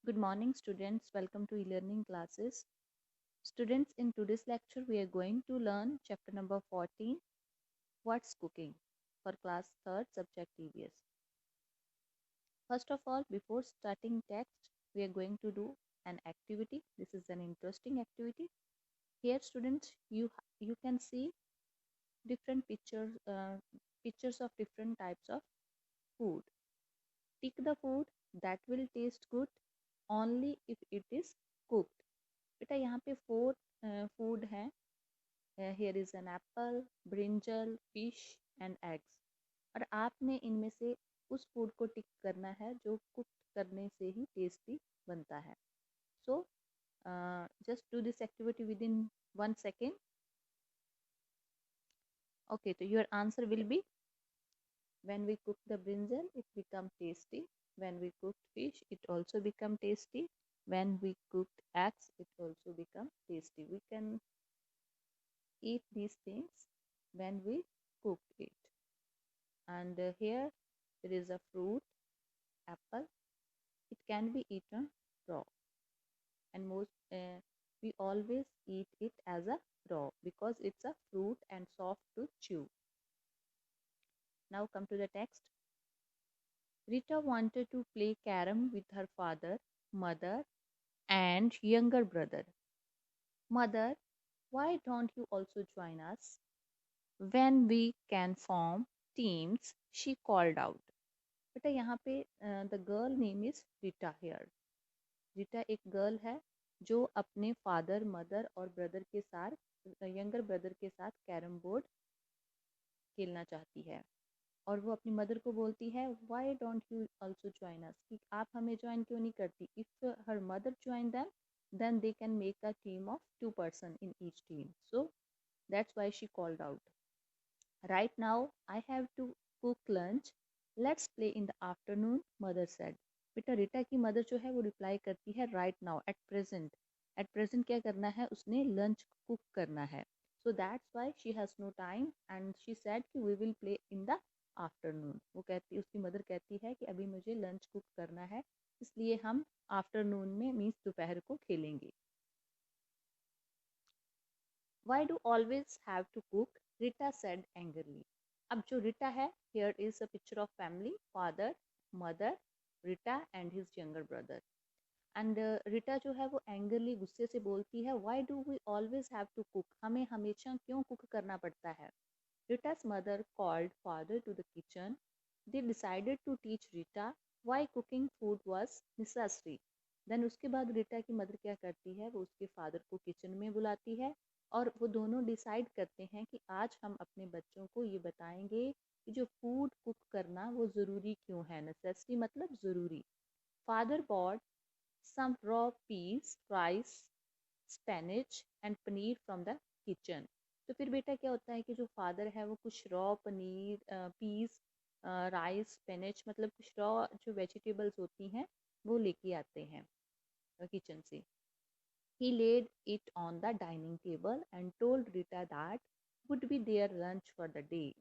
Good morning, students. Welcome to e-learning classes. Students, in today's lecture, we are going to learn chapter number 14, What's Cooking, for class 3rd, subject EVS. First of all, before starting text, we are going to do an activity. This is an interesting activity. Here, students, you can see different pictures of different types of food. Pick the food that will taste good only if it is cooked. बेटा यहाँ पे 4 food हैं. Here is an apple, brinjal, fish and eggs. और आपने इनमें से उस food को टिक करना है जो कुक करने से ही टेस्टी बनता है. So just do this activity within 1 second. Okay, so your answer will be, when we cook the brinjal, it become tasty. When we cooked fish, it also become tasty. When we cooked eggs, it also become tasty. We can eat these things when we cook it. And here there is a fruit, apple. It can be eaten raw, and we always eat it as a raw because it's a fruit and soft to chew. Now come to the text. Rita wanted to play carom with her father, mother and younger brother. Mother, why don't you also join us? When we can form teams, she called out. बेटा यहाँ पे the girl name is Rita. Here Rita एक girl है जो अपने father, mother और brother के साथ, यंगर ब्रदर के साथ कैरम बोर्ड खेलना चाहती है. और वो अपनी मदर को बोलती है, why don't you also join us, कि आप हमें ज्वाइन क्यों नहीं करती. If her mother join them then they can make a team of 2 person in each team. So that's why she called out. Right now I have to cook lunch. Let's play in the afternoon, mother said. बेटा रीटा की mother जो है वो reply करती है, right now, at present. At present क्या करना है, उसने लंच कुक करना है. So that's why she has no time and she said कि we will play in the afternoon. वो कहती, उसकी मदर कहती है कि अभी मुझे लंच कुक करना है, इसलिए हम आफ्टरनून में मीन्स दोपहर को खेलेंगे. Why do always have to cook? Rita said angrily. अब जो रिटा है, here is a picture of family, father, mother, Rita and his younger brother. And Rita जो है वो angrily, गुस्से से बोलती है, why do we always have to cook? हमें हमेशा क्यों कुक करना पड़ता है? Rita's mother called father to the kitchen. They decided to teach Rita why cooking food was necessary. Then उसके बाद रिटा की मदर क्या करती है, वो उसके फादर को किचन में बुलाती है और वो दोनों डिसाइड करते हैं कि आज हम अपने बच्चों को ये बताएंगे कि जो फूड कुक करना वो ज़रूरी क्यों है. नेसेसिटी मतलब ज़रूरी. Father bought some raw peas, rice, spinach and paneer from the kitchen. तो फिर बेटा क्या होता है कि जो फादर है वो कुछ raw paneer, peas, rice, spinach, मतलब कुछ रॉ जो वेजिटेबल्स होती हैं वो लेके आते हैं किचन से. He laid it on the dining table and told Rita that would be their lunch for the day.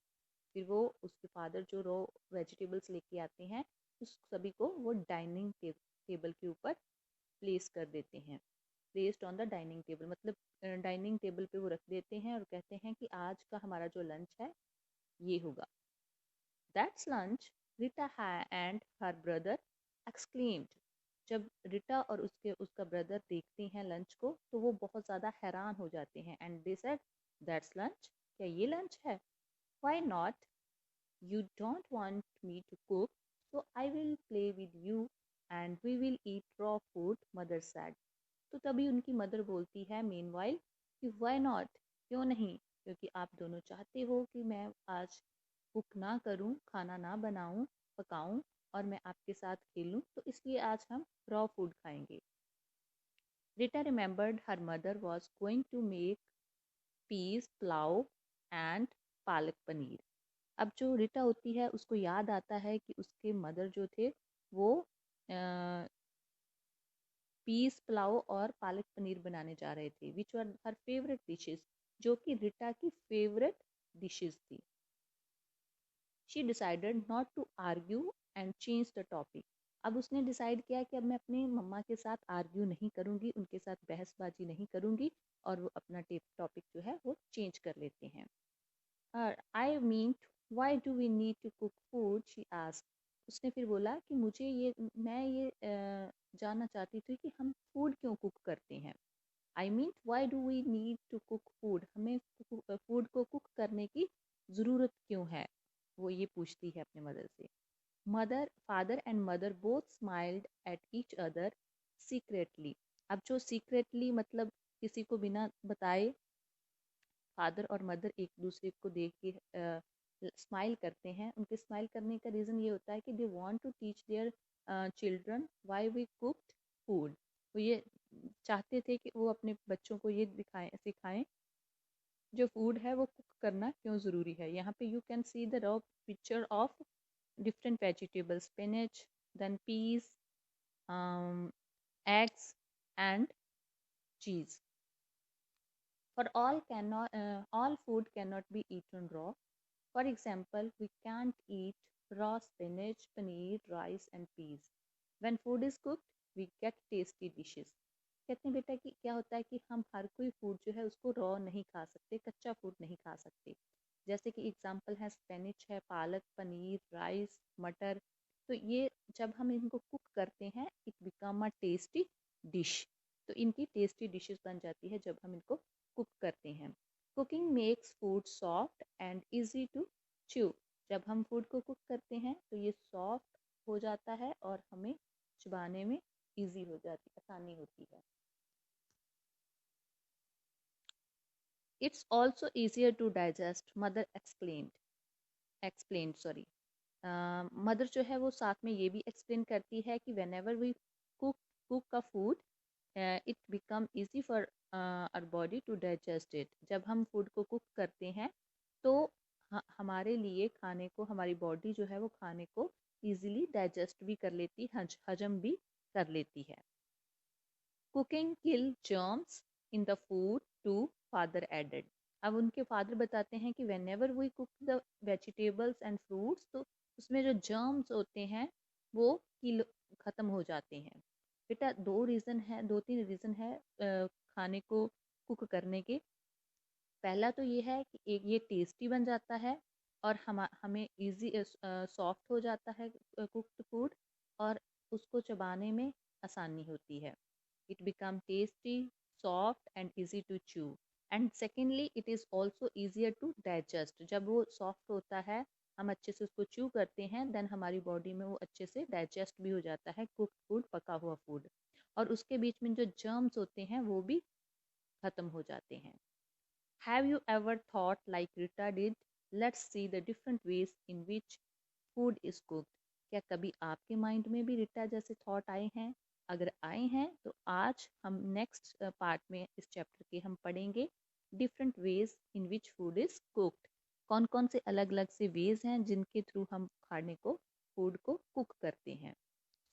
फिर वो उसके फादर जो रॉ वेजिटेबल्स लेके आते हैं उस सभी को वो डाइनिंग टेबल के ऊपर प्लेस कर देते हैं. Placed on the dining table मतलब डाइनिंग टेबल पे वो रख देते हैं और कहते हैं कि आज का हमारा जो लंच है ये होगा. That's lunch, Rita and her brother exclaimed. जब रिटा और उसका ब्रदर देखते हैं लंच को तो वो बहुत ज़्यादा हैरान हो जाते हैं. And they said, that's lunch, क्या ये लंच है? Why not, you don't want me to cook, so I will play with you and we will eat raw food, mother said. तो तभी उनकी मदर बोलती है मीनवाइल कि व्हाई नॉट, क्यों नहीं, क्योंकि आप दोनों चाहते हो कि मैं आज कुक ना करूं, खाना ना बनाऊं, पकाऊं और मैं आपके साथ खेलूं, तो इसलिए आज हम रॉ फूड खाएंगे. Rita remembered her mother was going to make peas, pulao and palak paneer. अब जो रिटा होती है उसको याद आता है कि उसके मदर जो थे वो पीस, पुलाव और पालक पनीर बनाने जा रहे थे, विच वर हर फेवरेट डिशेस, जो कि रिटा की फेवरेट डिशेस थी. She decided not to argue and change the topic. अब उसने डिसाइड किया कि अब मैं अपनी मम्मा के साथ आर्ग्यू नहीं करूँगी, उनके साथ बहसबाजी नहीं करूँगी, और वो अपना टॉपिक जो है वो चेंज कर लेते हैं। I mean why do we need to cook food, she asked. उसने फिर बोला कि मैं ये जानना चाहती थी कि हम फूड क्यों कुक करते हैं। I mean why do we need to cook food, हमें फूड को कुक करने की ज़रूरत क्यों है, वो ये पूछती है अपने मदर से। Father and mother both smiled at each other secretly. अब जो सीक्रेटली मतलब किसी को बिना बताए फादर और मदर एक दूसरे को देख के स्माइल करते हैं। उनके स्माइल करने का रीज़न ये होता है कि they want to teach their children why we cooked food. वो ये चाहते थे कि वो अपने बच्चों को ये सिखाएं जो फूड है वो कुक करना क्यों ज़रूरी है। यहाँ पे you can see the raw picture of different vegetables, spinach, then peas, eggs, and cheese. For all food cannot be eaten raw. For example, we can't eat raw spinach, paneer, rice, and peas. When food is cooked, we get tasty dishes. कहते हैं बेटा कि क्या होता है कि हम हर कोई फूड जो है उसको रॉ नहीं खा सकते, कच्चा फूड नहीं खा सकते। जैसे कि एग्जांपल है स्पेनिच है, पालक, पनीर, राइस, मटर। तो ये जब हम इनको कुक करते हैं it become a tasty dish. तो इनकी टेस्टी डिशेस बन जाती है जब हम इनको कुक करते हैं। Cooking makes food soft and easy to chew. जब हम फूड को कुक करते हैं तो ये सॉफ्ट हो जाता है और हमें चबाने में इजी हो जाती, आसानी होती है। It's also easier to digest, mother explain sorry. Mother जो है वो साथ में ये भी एक्सप्लेन करती है कि whenever we cook a food it become easy for our body to digest it. जब हम फूड को कुक करते हैं तो हमारे लिए खाने को, हमारी बॉडी जो है वो खाने को ईजिली डाइजेस्ट भी कर लेती, हजम भी कर लेती है। Cooking kill germs in the food too, father added. अब उनके फादर बताते हैं कि whenever we cook the vegetables and fruits, तो उसमें जो जर्म्स होते हैं वो किल खत्म हो जाते हैं। बेटा दो तीन रीज़न है खाने को कुक करने के। पहला तो ये है कि एक ये टेस्टी बन जाता है और हमें इजी सॉफ्ट हो जाता है कुक्ड फूड, और उसको चबाने में आसानी होती है। It become tasty, soft and easy to chew. And secondly it is also easier to digest. जब वो सॉफ्ट होता है, हम अच्छे से उसको चू करते हैं, देन हमारी बॉडी में वो अच्छे से डाइजेस्ट भी हो जाता है कुक्ड फूड, पका हुआ फूड, और उसके बीच में जो जर्म्स होते हैं वो भी खत्म हो जाते हैं। Have you ever thought like Rita did? Let's see the different ways in which food is cooked. क्या कभी आपके माइंड में भी रिटा जैसे थॉट आए हैं? अगर आए हैं तो आज हम नेक्स्ट पार्ट में इस चैप्टर के हम पढ़ेंगे different ways in which food is cooked. कौन कौन से अलग अलग से वेज हैं जिनके थ्रू हम खाने को, फूड को कुक करते हैं।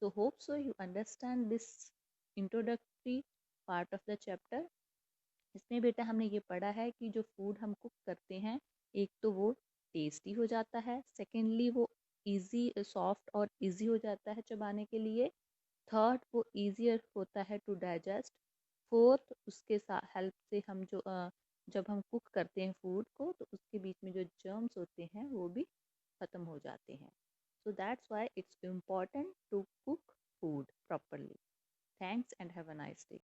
So hope so you understand this introductory part of the chapter. इसमें बेटा हमने ये पढ़ा है कि जो फूड हम कुक करते हैं, एक तो वो टेस्टी हो जाता है, सेकेंडली वो इजी सॉफ्ट और इजी हो जाता है चबाने के लिए, थर्ड वो इजियर होता है टू डाइजेस्ट, फोर्थ उसके हेल्प से हम जब हम कुक करते हैं फूड को तो उसके बीच में जो जर्म्स होते हैं वो भी ख़त्म हो जाते हैं। So that's why it's important to cook food properly. Thanks and have a nice day.